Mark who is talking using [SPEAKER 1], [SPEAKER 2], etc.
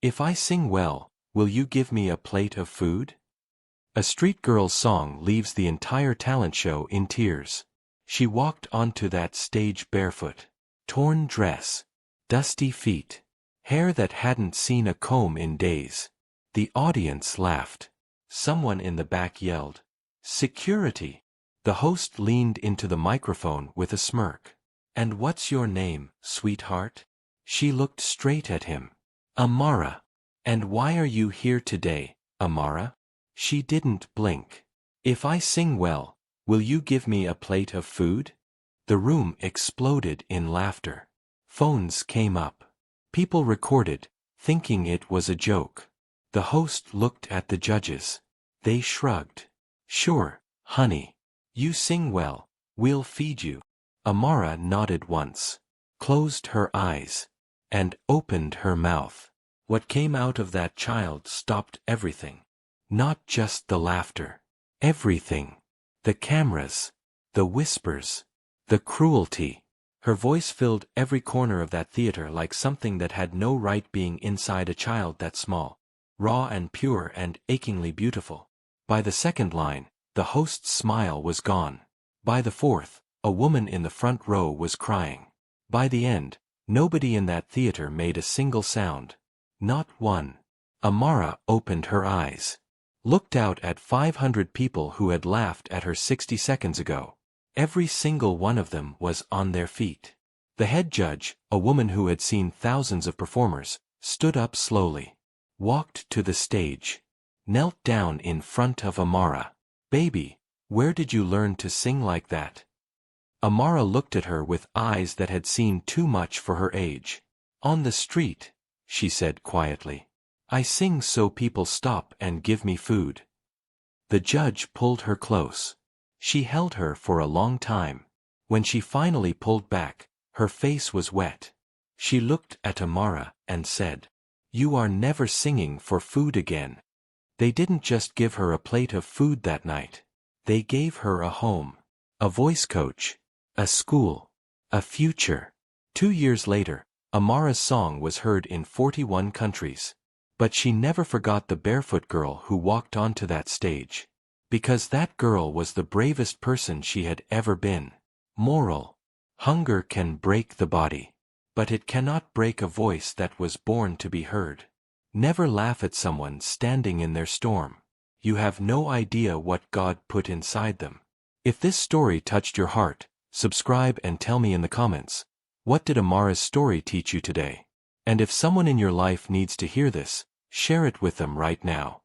[SPEAKER 1] If I sing well, will you give me a plate of food? A street girl's song leaves the entire talent show in tears. She walked onto that stage barefoot. Torn dress. Dusty feet. Hair that hadn't seen a comb in days. The audience laughed. Someone in the back yelled, "Security!" The host leaned into the microphone with a smirk. "And what's your name, sweetheart?" She looked straight at him. "Amara." "And why are you here today, Amara?" She didn't blink. "If I sing well, will you give me a plate of food?" The room exploded in laughter. Phones came up. People recorded, thinking it was a joke. The host looked at the judges. They shrugged. "Sure, honey. You sing well, we'll feed you." Amara nodded once, closed her eyes, and opened her mouth. What came out of that child stopped everything. Not just the laughter. Everything. The cameras. The whispers. The cruelty. Her voice filled every corner of that theater like something that had no right being inside a child that small. Raw and pure and achingly beautiful. By the second line, the host's smile was gone. By the fourth, a woman in the front row was crying. By the end, nobody in that theater made a single sound. Not one. Amara opened her eyes. Looked out at 500 people who had laughed at her 60 seconds ago. Every single one of them was on their feet. The head judge, a woman who had seen thousands of performers, stood up slowly. Walked to the stage. Knelt down in front of Amara. "Baby, where did you learn to sing like that?" Amara looked at her with eyes that had seen too much for her age. "On the street," she said quietly. "I sing so people stop and give me food." The judge pulled her close. She held her for a long time. When she finally pulled back, her face was wet. She looked at Amara and said, "You are never singing for food again." They didn't just give her a plate of food that night. They gave her a home, a voice coach, a school, a future. 2 years later, Amara's song was heard in 41 countries. But she never forgot the barefoot girl who walked onto that stage. Because that girl was the bravest person she had ever been. Moral: hunger can break the body, but it cannot break a voice that was born to be heard. Never laugh at someone standing in their storm. You have no idea what God put inside them. If this story touched your heart, subscribe and tell me in the comments, what did Amara's story teach you today? And if someone in your life needs to hear this, share it with them right now.